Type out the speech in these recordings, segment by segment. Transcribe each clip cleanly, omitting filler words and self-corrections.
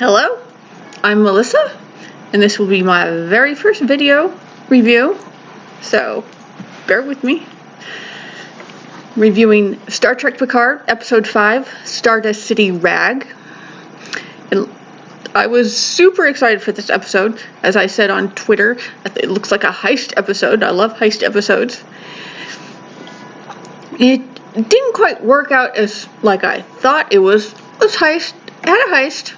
Hello, I'm Melissa, and this will be my very first video review, so bear with me. Reviewing Star Trek Picard, Episode 5, Stardust City Rag. And I was super excited for this episode. As I said on Twitter, it looks like a heist episode. I love heist episodes. It didn't quite work out as like I thought it was heist. It had a heist.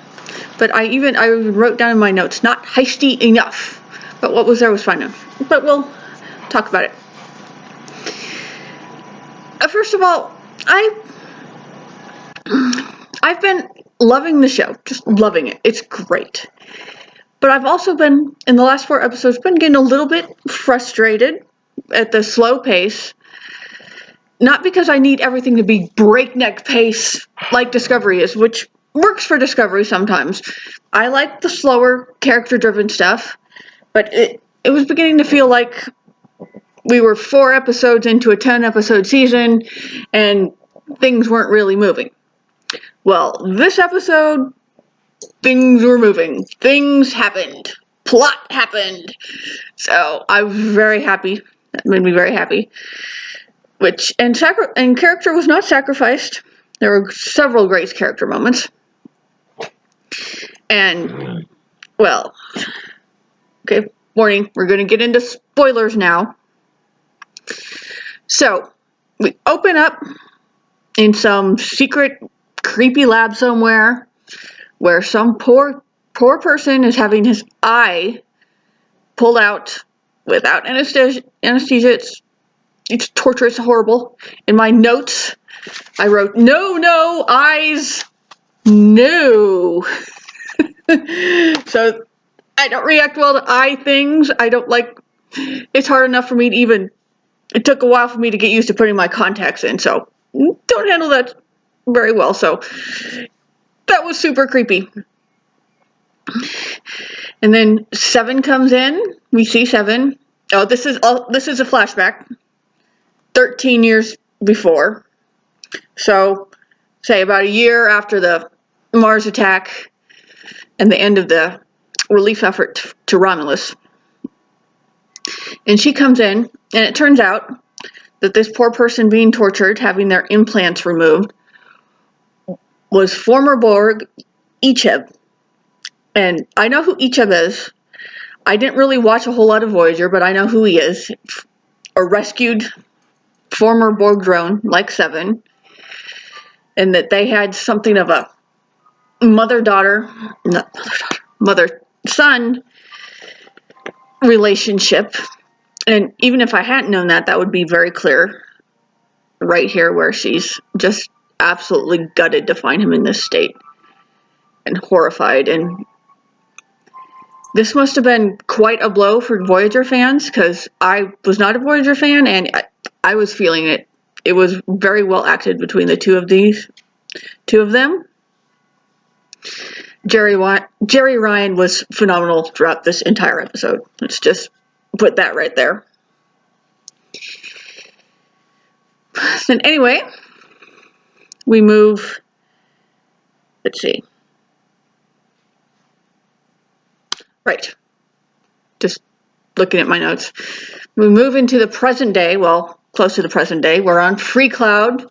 But I wrote down in my notes, not heisty enough. But what was there was fine enough. But we'll talk about it. First of all, I've been loving the show, just loving it. It's great. But I've also been, in the last 4 episodes, been getting a little bit frustrated at the slow pace. Not because I need everything to be breakneck pace like Discovery is, which works for Discovery sometimes. I like the slower, character-driven stuff, but it was beginning to feel like we were 4 episodes into a 10-episode season, and things weren't really moving. Well, this episode, things were moving. Things happened. Plot happened. So I was very happy. That made me very happy. And character was not sacrificed. There were several great character moments. And, well, okay, warning, we're going to get into spoilers now. So, we open up in some secret, creepy lab somewhere where some poor person is having his eye pulled out without anesthesia. It's torturous, horrible. In my notes, I wrote, no, eyes, no. So, I don't react well to eye things. I don't like, it's hard enough for me to even, it took a while for me to get used to putting my contacts in, so don't handle that very well. So, that was super creepy. And then 7 comes in. We see 7. Oh, this is a flashback. 13 years before. So, say about a year after the Mars attack and the end of the relief effort to Romulus. And she comes in, and it turns out that this poor person being tortured, having their implants removed, was former Borg Icheb. And I know who Icheb is. I didn't really watch a whole lot of Voyager, but I know who he is. A rescued former Borg drone, like 7. And that they had something of a mother-son relationship. And even if I hadn't known that, that would be very clear right here, where she's just absolutely gutted to find him in this state and horrified. And this must have been quite a blow for Voyager fans, because I was not a Voyager fan, and I was feeling it. It was very well acted between the two of them. Jerry Ryan was phenomenal throughout this entire episode. Let's just put that right there. Then anyway, we move, let's see. Right. Just looking at my notes. We move into the present day, well, close to the present day. We're on Free Cloud,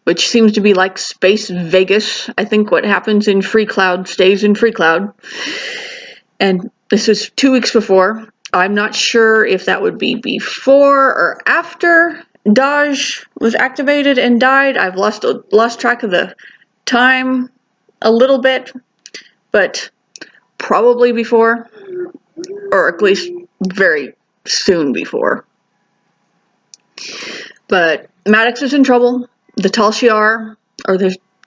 which seems to be like Space Vegas. I think what happens in Free Cloud stays in Free Cloud. And this was 2 weeks before. I'm not sure if that would be before or after Daj was activated and died. I've lost track of the time a little bit, but probably before, or at least very soon before. But Maddox is in trouble. The Tal Shiar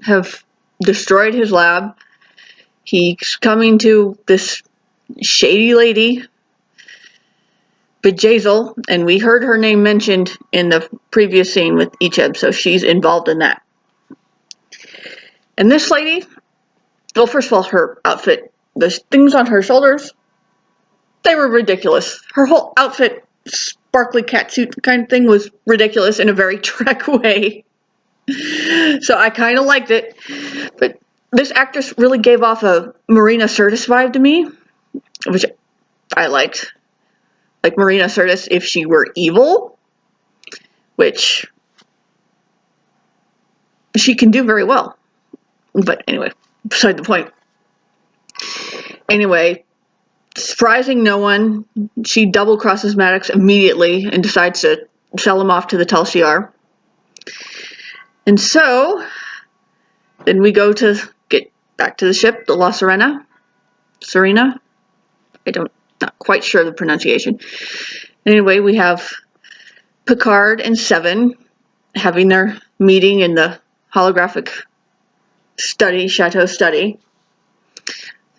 have destroyed his lab. He's coming to this shady lady, B'Jazel, and we heard her name mentioned in the previous scene with Icheb, so she's involved in that. And this lady, well, first of all, her outfit, the things on her shoulders, they were ridiculous. Her whole outfit, sparkly catsuit kind of thing, was ridiculous in a very Trek way. So I kind of liked it, but this actress really gave off a Marina Sirtis vibe to me, which I liked. Like Marina Sirtis if she were evil, which she can do very well. But anyway, beside the point. Anyway, surprising no one, she double crosses Maddox immediately and decides to sell him off to the Tal Shiar. And so, then we go to get back to the ship, the La Serena. Not quite sure the pronunciation. Anyway, we have Picard and Seven having their meeting in the holographic chateau study.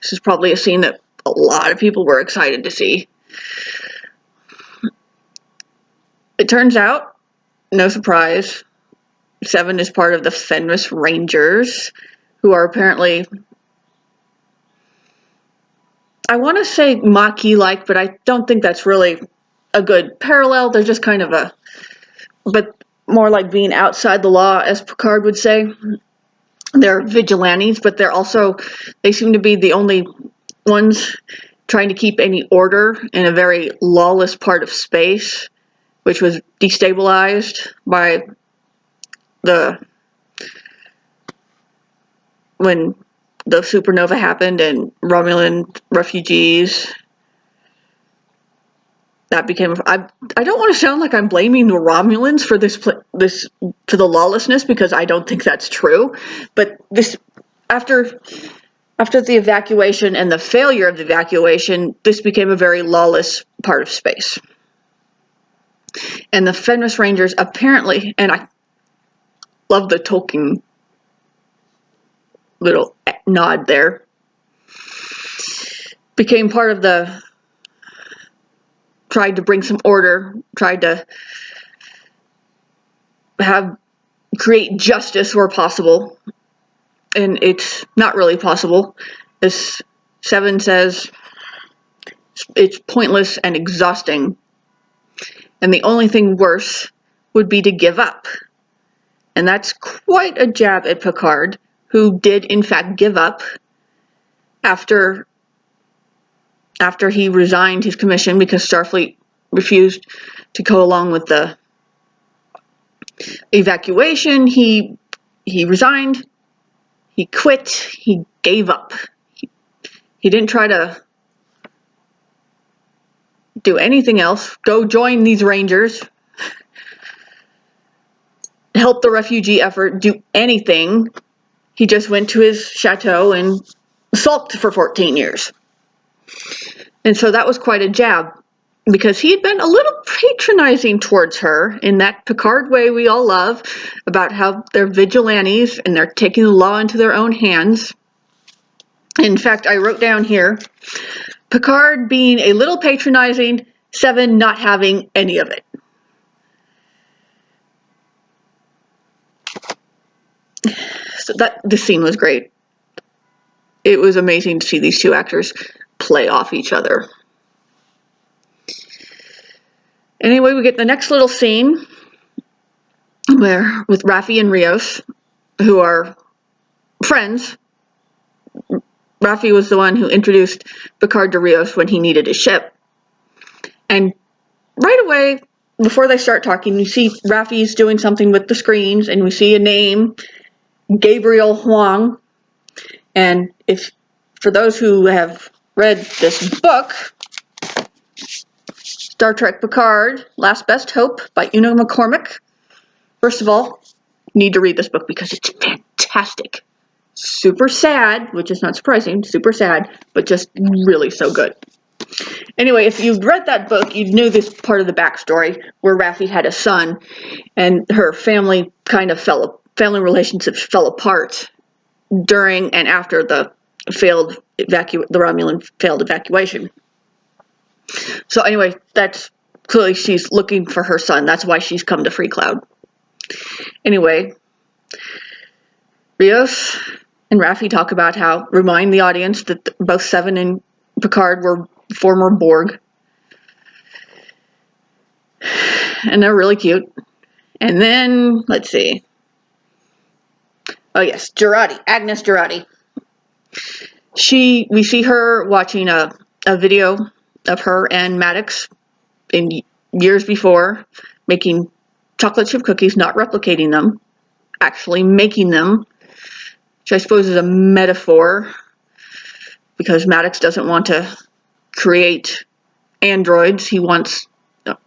This is probably a scene that a lot of people were excited to see. It turns out, no surprise, Seven is part of the Fenris Rangers, who are apparently, I want to say Maquis-like, but I don't think that's really a good parallel. They're just kind of but more like being outside the law, as Picard would say. They're vigilantes, but they seem to be the only ones trying to keep any order in a very lawless part of space, which was destabilized by when the supernova happened and Romulan refugees. That became. I don't want to sound like I'm blaming the Romulans for for the lawlessness, because I don't think that's true. But this after the evacuation and the failure of the evacuation, this became a very lawless part of space. And the Fenris Rangers apparently, and I love the Tolkien little nod there, became part of tried to bring some order, tried to create justice where possible. And it's not really possible. As Seven says, it's pointless and exhausting. And the only thing worse would be to give up. And that's quite a jab at Picard, who did in fact give up after he resigned his commission because Starfleet refused to go along with the evacuation. He resigned, he quit, he gave up. He didn't try to do anything else, go join these Rangers, help the refugee effort, do anything. He just went to his chateau and sulked for 14 years. And so that was quite a jab, because he had been a little patronizing towards her in that Picard way we all love, about how they're vigilantes and they're taking the law into their own hands. In fact, I wrote down here, Picard being a little patronizing, Seven not having any of it. So this scene was great. It was amazing to see these two actors play off each other. Anyway, we get the next little scene with Raffi and Rios, who are friends. Raffi was the one who introduced Picard to Rios when he needed a ship. And right away, before they start talking, you see Raffi's doing something with the screens, and we see a name, Gabriel Huang. And for those who have read this book, Star Trek Picard, Last Best Hope by Una McCormick. First of all, you need to read this book because it's fantastic. Super sad, which is not surprising, super sad, but just really so good. Anyway, if you've read that book, you knew this part of the backstory where Raffi had a son and her family relationships fell apart during and after the Romulan failed evacuation. So anyway, that's clearly she's looking for her son. That's why she's come to Free Cloud. Anyway, Rios and Raffi talk about remind the audience that both Seven and Picard were former Borg. And they're really cute. And then, let's see. Oh yes, Agnes Jurati. We see her watching a video of her and Maddox in years before, making chocolate chip cookies, not replicating them, actually making them, which I suppose is a metaphor, because Maddox doesn't want to create androids. He wants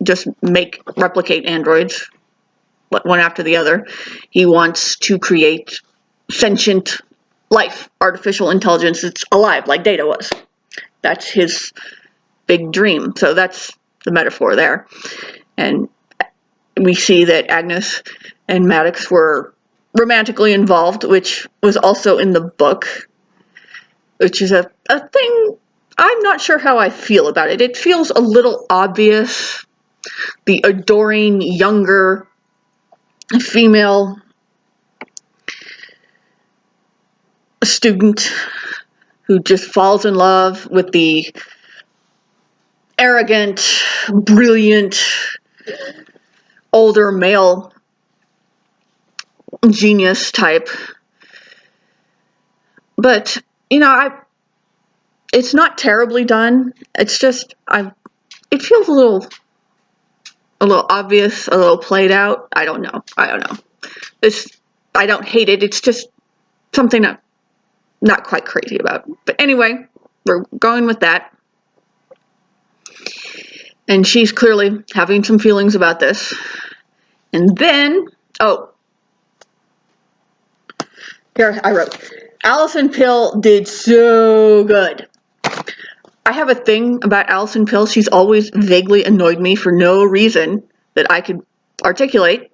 just replicate androids, one after the other. He wants to create sentient life, artificial intelligence that's alive, like Data was. That's his big dream. So that's the metaphor there. And we see that Agnes and Maddox were romantically involved, which was also in the book, which is a thing I'm not sure how I feel about it. It feels a little obvious. The adoring younger female student who just falls in love with the arrogant, brilliant, older male genius type. But, it's not terribly done. It's just, it feels a little obvious, a little played out. I don't know. I don't hate it. It's just something I'm not quite crazy about. But anyway, we're going with that. And she's clearly having some feelings about this. And then, here I wrote, Allison Pill did so good. I have a thing about Allison Pill. She's always vaguely annoyed me for no reason that I could articulate.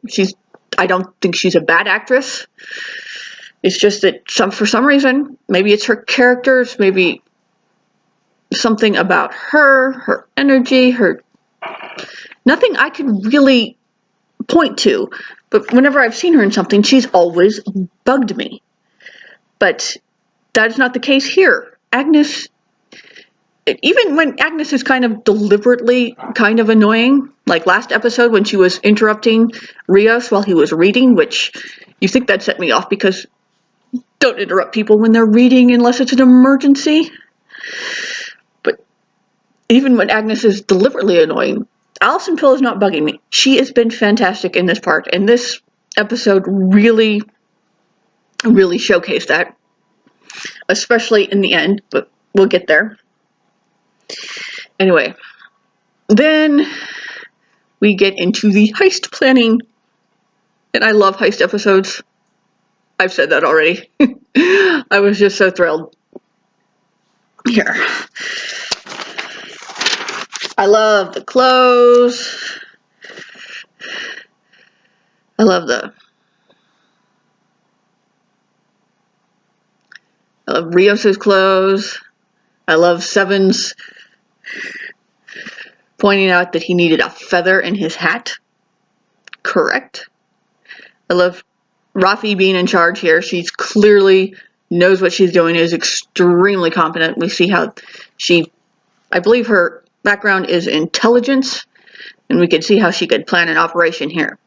I don't think she's a bad actress. It's just that for some reason, maybe it's her characters, maybe something about her energy, nothing I could really point to. But whenever I've seen her in something, she's always bugged me. But that is not the case here. Agnes, even when Agnes is kind of deliberately kind of annoying, like last episode when she was interrupting Rios while he was reading, which you think that set me off because don't interrupt people when they're reading unless it's an emergency. But even when Agnes is deliberately annoying, Allison Pill is not bugging me. She has been fantastic in this part, and this episode really, really showcased that, especially in the end, but we'll get there. Anyway, then we get into the heist planning, and I love heist episodes. I've said that already. I was just so thrilled. Here. I love the clothes. I love Rios's clothes. I love Seven's pointing out that he needed a feather in his hat. Correct. I love Rafi being in charge here. She's clearly knows what she's doing, is extremely competent. We see how I believe her background is intelligence, and we can see how she could plan an operation here.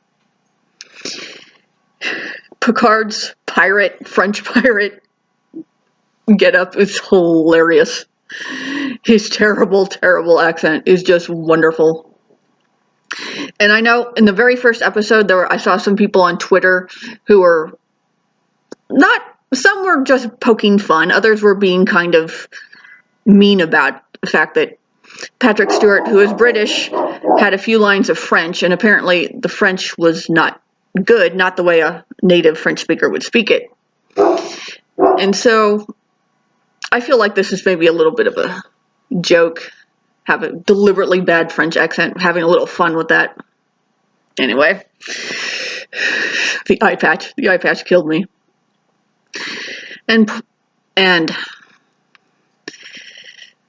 Picard's French pirate getup is hilarious. His terrible, terrible accent is just wonderful. And I know in the very first episode, I saw some people on Twitter who were some were just poking fun. Others were being kind of mean about the fact that Patrick Stewart, who is British, had a few lines of French, and apparently the French was not good, not the way a native French speaker would speak it. And so I feel like this is maybe a little bit of a joke, have a deliberately bad French accent, having a little fun with that. Anyway, the eye patch killed me. And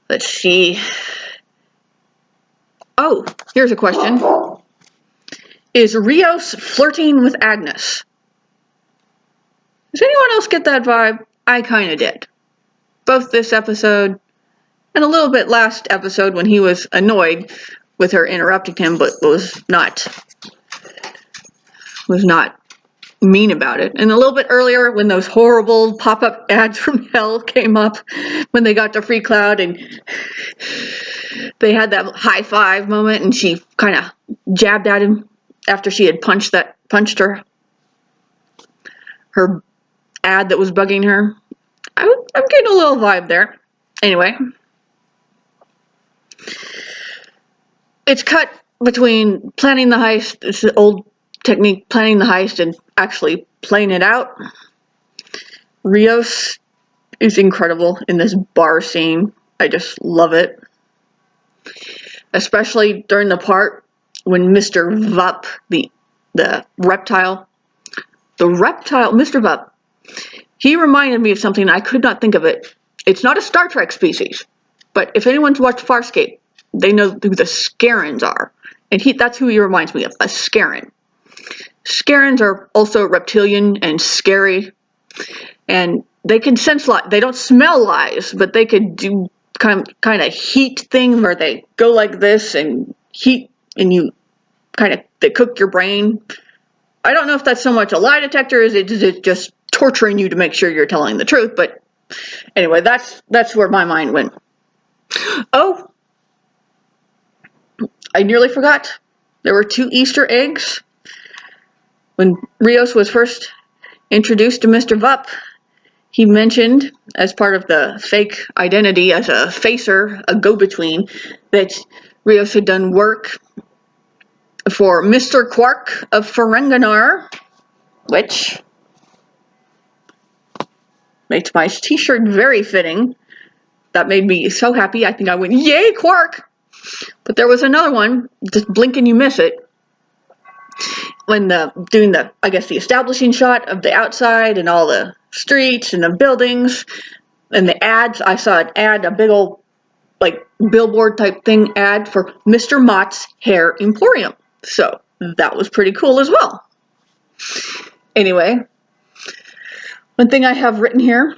let's see. Oh, here's a question. Is Rios flirting with Agnes? Does anyone else get that vibe? I kind of did. Both this episode and a little bit last episode when he was annoyed with her interrupting him, but was not mean about it. And a little bit earlier, when those horrible pop-up ads from hell came up, when they got to Free Cloud and they had that high five moment, and she kind of jabbed at him after she had punched her ad that was bugging her. I'm getting a little vibe there. Anyway, it's cut between planning the heist. It's the old technique, planning the heist and actually playing it out. Rios is incredible in this bar scene. I just love it. Especially during the part when Mr. Vup, the reptile, Mr. Vup, he reminded me of something. I could not think of it. It's not a Star Trek species, but if anyone's watched Farscape, they know who the Scarens are. And that's who he reminds me of, a Scaren. Scarens are also reptilian and scary, and they can sense lies. They don't smell lies, but they could do kind of heat thing where they go like this and heat, and they cook your brain. I don't know if that's so much a lie detector, is it just torturing you to make sure you're telling the truth, but anyway, that's where my mind went. Oh, I nearly forgot. There were 2 Easter eggs. When Rios was first introduced to Mr. Vup, he mentioned, as part of the fake identity as a facer, a go-between, that Rios had done work for Mr. Quark of Ferenginar, which makes my t-shirt very fitting. That made me so happy. I think I went, yay, Quark! But there was another one, just blink and you miss it, when doing the establishing shot of the outside and all the streets and the buildings and the ads. I saw an ad, a big old billboard type thing ad for Mr. Mott's Hair Emporium. So that was pretty cool as well. Anyway, one thing I have written here,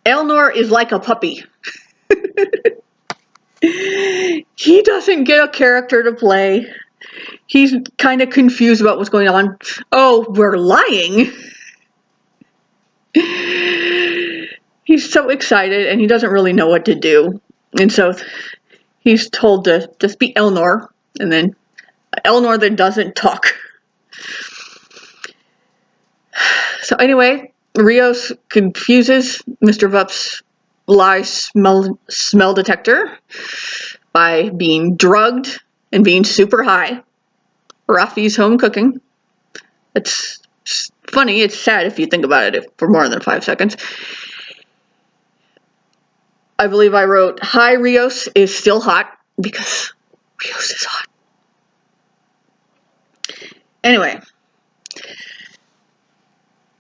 Elnor is like a puppy. He doesn't get a character to play. He's kind of confused about what's going on. Oh, we're lying. He's so excited and he doesn't really know what to do. And so he's told to just be Elnor, and then Elnor that doesn't talk. So anyway, Rios confuses Mr. Vup's lie smell detector by being drugged and being super high. Rafi's home cooking. It's funny, it's sad if you think about it for more than 5 seconds. I believe I wrote, hi, Rios is still hot, because Rios is hot. Anyway,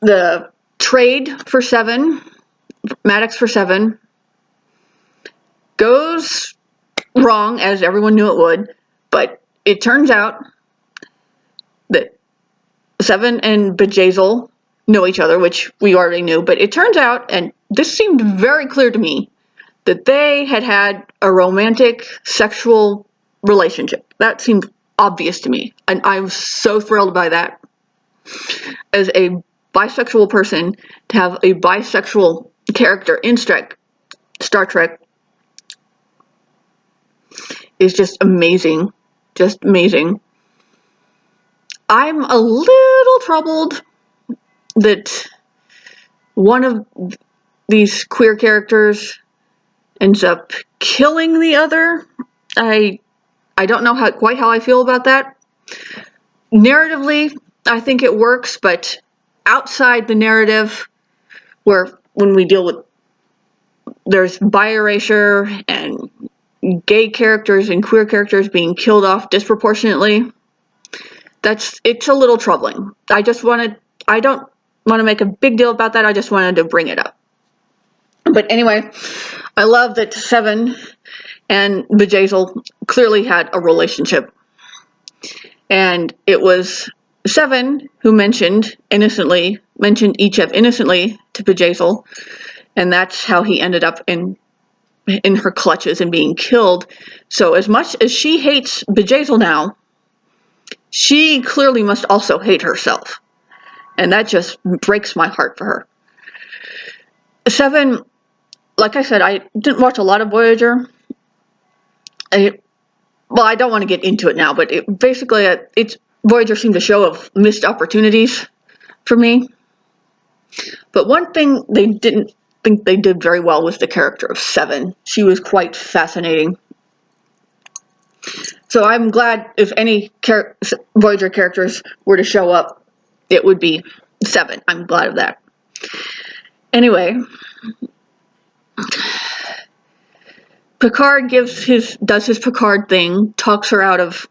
the trade for 7, Maddox for 7, goes wrong, as everyone knew it would, but it turns out that 7 and Bjayzl know each other, which we already knew, but it turns out, and this seemed very clear to me, that they had a romantic sexual relationship. That seemed obvious to me, and I was so thrilled by that. As a bisexual person, to have a bisexual character in Star Trek is just amazing. Just amazing. I'm a little troubled that one of these queer characters ends up killing the other. I don't know quite how I feel about that. Narratively, I think it works, but outside the narrative, when we deal with, there's bi erasure and gay characters and queer characters being killed off disproportionately, it's a little troubling. I don't want to make a big deal about that. I just wanted to bring it up. But anyway, I love that 7 and Bjayzl clearly had a relationship. And it was 7 who mentioned Ichev innocently to Bjayzl, and that's how he ended up in her clutches and being killed. So as much as she hates Bjayzl now, she clearly must also hate herself. And that just breaks my heart for her. Seven, like I said, I didn't watch a lot of Voyager. I don't want to get into it now, but Voyager seemed a show of missed opportunities for me. But one thing they didn't think they did very well was the character of Seven. She was quite fascinating. So I'm glad if any Voyager characters were to show up, it would be Seven. I'm glad of that. Anyway, Picard does his Picard thing, talks her out of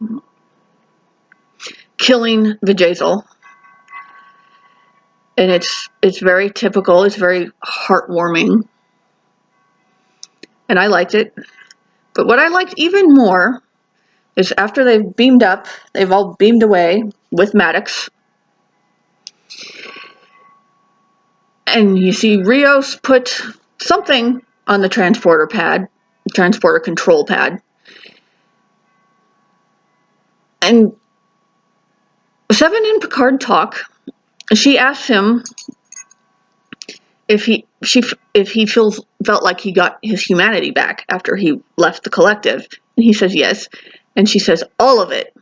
killing Vijayzl. And it's very typical, it's very heartwarming. And I liked it. But what I liked even more is after they've all beamed away with Maddox. And you see Rios put something on the transporter control pad. And Seven and Picard talk. She asks him if he felt like he got his humanity back after he left the collective. And he says yes. And she says, all of it.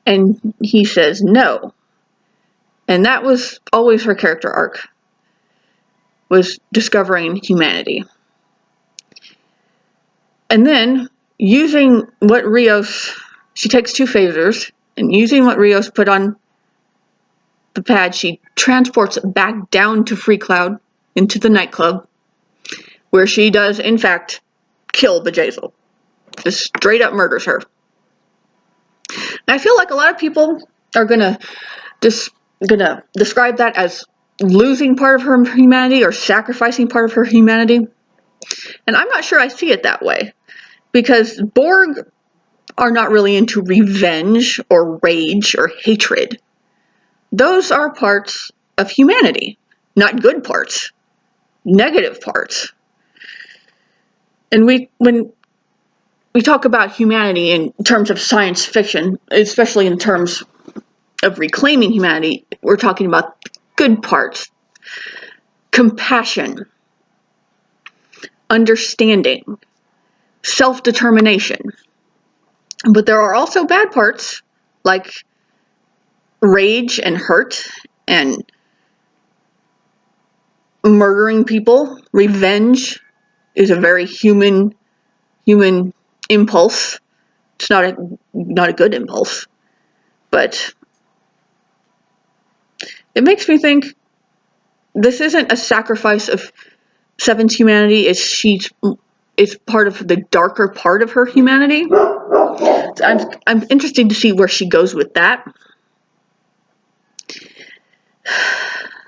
And he says no. And that was always her character arc, was discovering humanity. And then, using what she takes 2 phasers, and using what Rios put on the pad, she transports it back down to Free Cloud, into the nightclub, where she does, in fact, kill Vijayzl. Just straight up murders her. And I feel like a lot of people are gonna describe that as losing part of her humanity or sacrificing part of her humanity. And I'm not sure I see it that way. Because Borg are not really into revenge or rage or hatred. Those are parts of humanity, not good parts, negative parts. And when we talk about humanity in terms of science fiction, especially in terms of reclaiming humanity, we're talking about good parts, compassion, understanding, self-determination. But there are also bad parts, like rage and hurt and murdering people. Revenge is a very human impulse. It's not a good impulse, but it makes me think this isn't a sacrifice of Seven's humanity. It's part of the darker part of her humanity. I'm interested to see where she goes with that.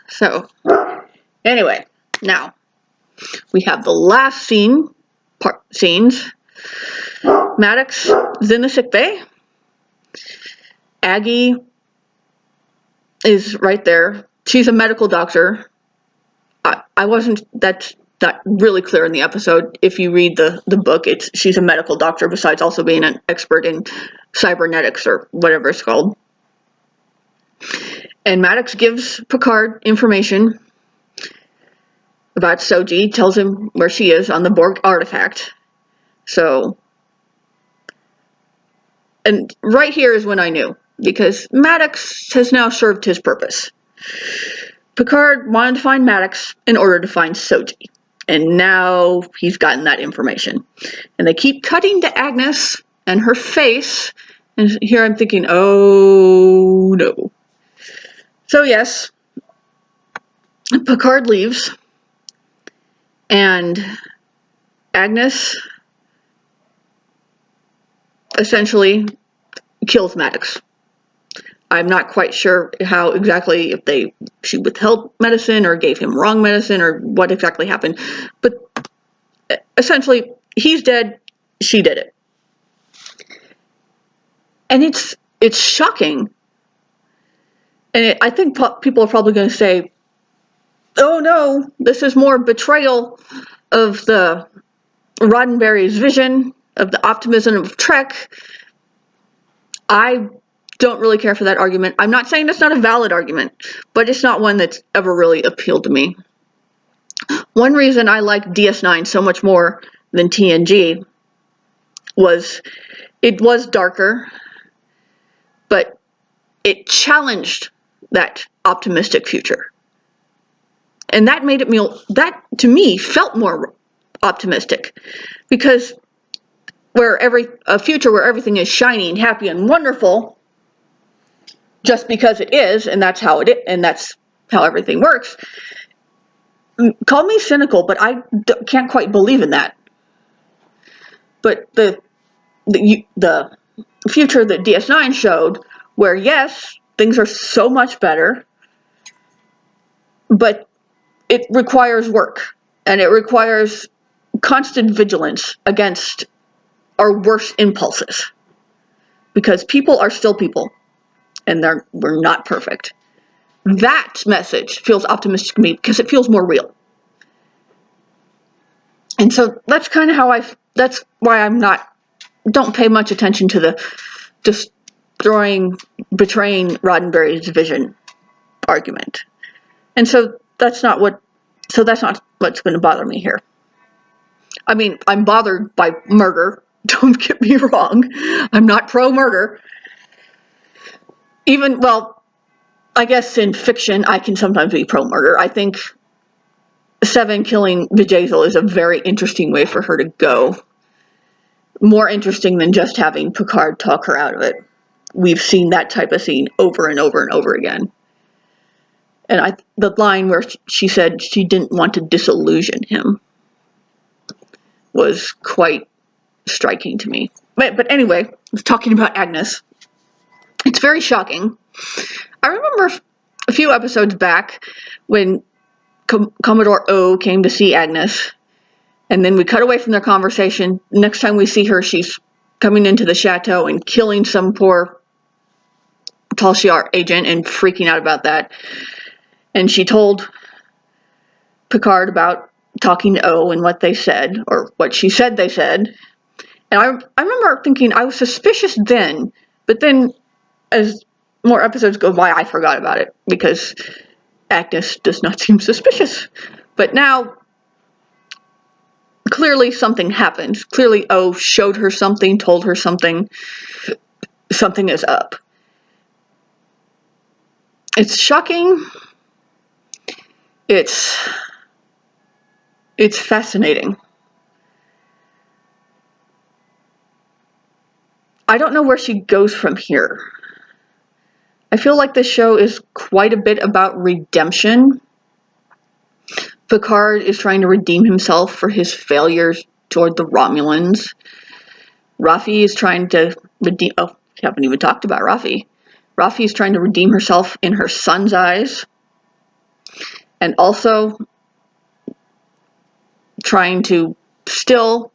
So, anyway, now we have the last scenes. Maddox is in the sickbay. Aggie is right there. She's a medical doctor. That's not really clear in the episode. If you read the book, she's a medical doctor besides also being an expert in cybernetics or whatever it's called. And Maddox gives Picard information about Soji, tells him where she is on the Borg artifact. So, and right here is when I knew, because Maddox has now served his purpose. Picard wanted to find Maddox in order to find Soji, and now he's gotten that information. And they keep cutting to Agnes and her face, and here I'm thinking, oh no. So yes, Picard leaves, and Agnes essentially kills Maddox. I'm not quite sure how exactly, if she withheld medicine or gave him wrong medicine or what exactly happened. But essentially, he's dead, she did it. And it's shocking. And I think people are probably going to say, oh no, this is more betrayal of the Roddenberry's vision, of the optimism of Trek. I don't really care for that argument. I'm not saying it's not a valid argument, but it's not one that's ever really appealed to me. One reason I like DS9 so much more than TNG was it was darker, but it challenged that optimistic future. And that made it that to me felt more optimistic, because a future where everything is shiny and happy and wonderful just because it is, and that's how everything works. Call me cynical, but I can't quite believe in that. But the future that DS9 showed, where yes, things are so much better, but it requires work, and it requires constant vigilance against our worst impulses, because people are still people, and we're not perfect. That message feels optimistic to me because it feels more real. And so that's kind of that's why don't pay much attention to the betraying Roddenberry's vision argument. And so that's not what's going to bother me here. I mean, I'm bothered by murder. Don't get me wrong. I'm not pro-murder. I guess in fiction, I can sometimes be pro-murder. I think Seven killing Bjayzl is a very interesting way for her to go. More interesting than just having Picard talk her out of it. We've seen that type of scene over and over and over again. And the line where she said she didn't want to disillusion him was quite striking to me. But anyway, talking about Agnes, it's very shocking. I remember a few episodes back when Commodore O came to see Agnes, and then we cut away from their conversation. Next time we see her, she's coming into the chateau and killing some poor Tal Shiar agent and freaking out about that. And she told Picard about talking to O and what they said, or what she said they said. And I remember thinking I was suspicious then, but then as more episodes go by, I forgot about it, because Agnes does not seem suspicious. But now, clearly something happened. Clearly O showed her something, told her something. Something is up. It's shocking. It's fascinating. I don't know where she goes from here. I feel like this show is quite a bit about redemption. Picard is trying to redeem himself for his failures toward the Romulans. Raffi is trying to redeem... Oh, we haven't even talked about Raffi. Raffi is trying to redeem herself in her son's eyes. And also trying to still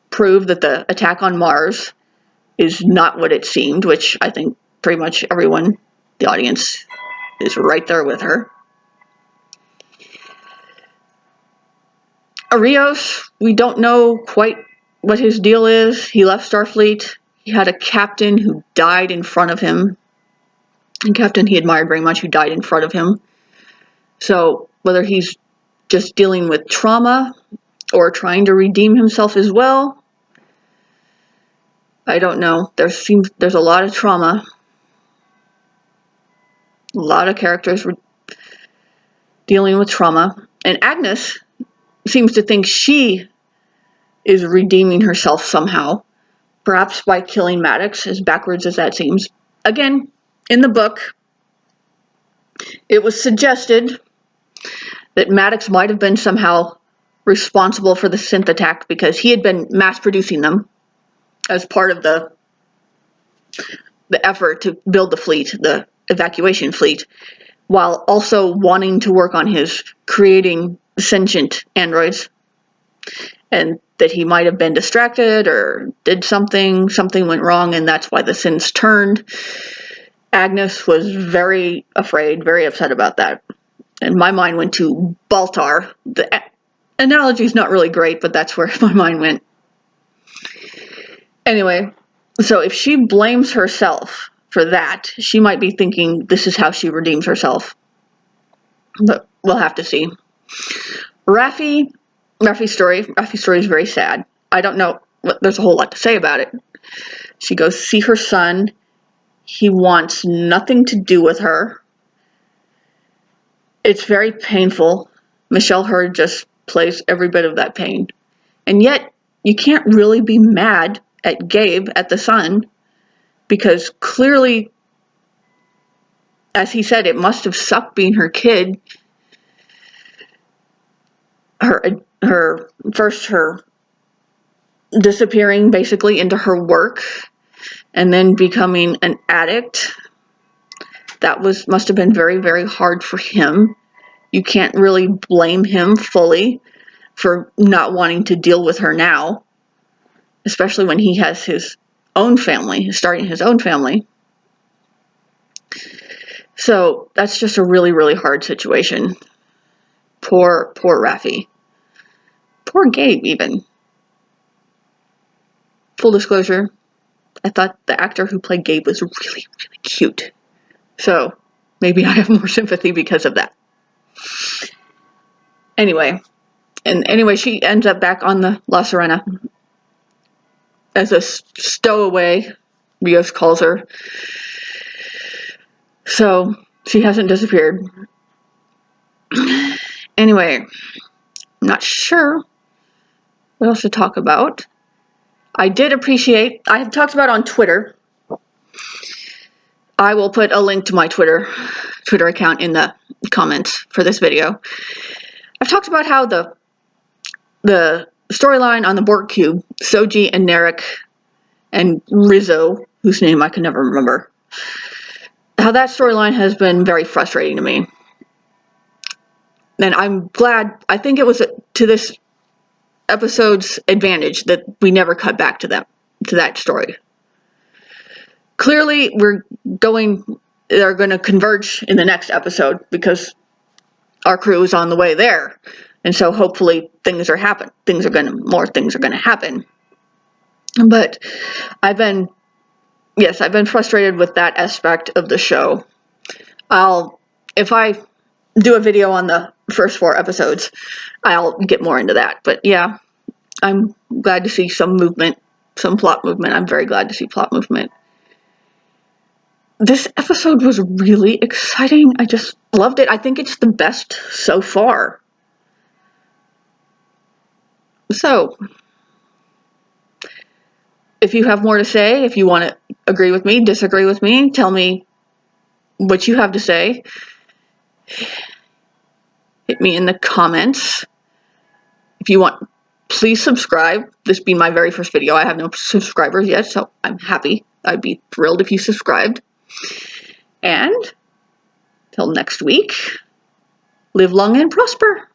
prove that the attack on Mars is not what it seemed, which I think pretty much everyone, the audience, is right there with her. Arios, we don't know quite what his deal is. He left Starfleet. He had a captain who died in front of him. A captain he admired very much who died in front of him. So whether he's just dealing with trauma or trying to redeem himself as well, I don't know. There's a lot of trauma. A lot of characters dealing with trauma. And Agnes seems to think she is redeeming herself somehow. Perhaps by killing Maddox, as backwards as that seems. Again, in the book, it was suggested that Maddox might have been somehow responsible for the synth attack because he had been mass producing them as part of the effort to build the fleet, the evacuation fleet, while also wanting to work on his creating sentient androids, and that he might have been distracted or did something went wrong, and that's why the synths turned. Agnes was very afraid, very upset about that. And my mind went to Baltar. The analogy is not really great, but that's where my mind went. Anyway, so if she blames herself for that. She might be thinking this is how she redeems herself. But we'll have to see. Raffi's story is very sad. I don't know, there's a whole lot to say about it. She goes to see her son. He wants nothing to do with her. It's very painful. Michelle Hurd just plays every bit of that pain. And yet, you can't really be mad at Gabe, at the son, because clearly, as he said, it must have sucked being her kid. Her disappearing basically into her work and then becoming an addict. That must have been very, very hard for him. You can't really blame him fully for not wanting to deal with her now, especially when he has his own family, starting his own family. So that's just a really, really hard situation. Poor Raffi. Poor Gabe, even. Full disclosure, I thought the actor who played Gabe was really, really cute. So maybe I have more sympathy because of that. Anyway, she ends up back on the La Sirena as a stowaway, Rios calls her. So she hasn't disappeared. Anyway, I'm not sure what else to talk about. I have talked about on Twitter. I will put a link to my Twitter account in the comments for this video. I've talked about how the storyline on the Borg Cube, Soji and Narek and Rizzo, whose name I can never remember, how that storyline has been very frustrating to me. And I'm glad, I think it was to this episode's advantage that we never cut back to that story. Clearly, they're going to converge in the next episode because our crew is on the way there. And so hopefully more things are going to happen. But I've been frustrated with that aspect of the show. If I do a video on the first 4 episodes, I'll get more into that. But yeah, I'm glad to see some movement, some plot movement. I'm very glad to see plot movement. This episode was really exciting. I just loved it. I think it's the best so far. So, if you have more to say, if you want to agree with me, disagree with me, tell me what you have to say. Hit me in the comments. If you want, please subscribe. This being my very first video. I have no subscribers yet, so I'm happy. I'd be thrilled if you subscribed. And till next week, live long and prosper.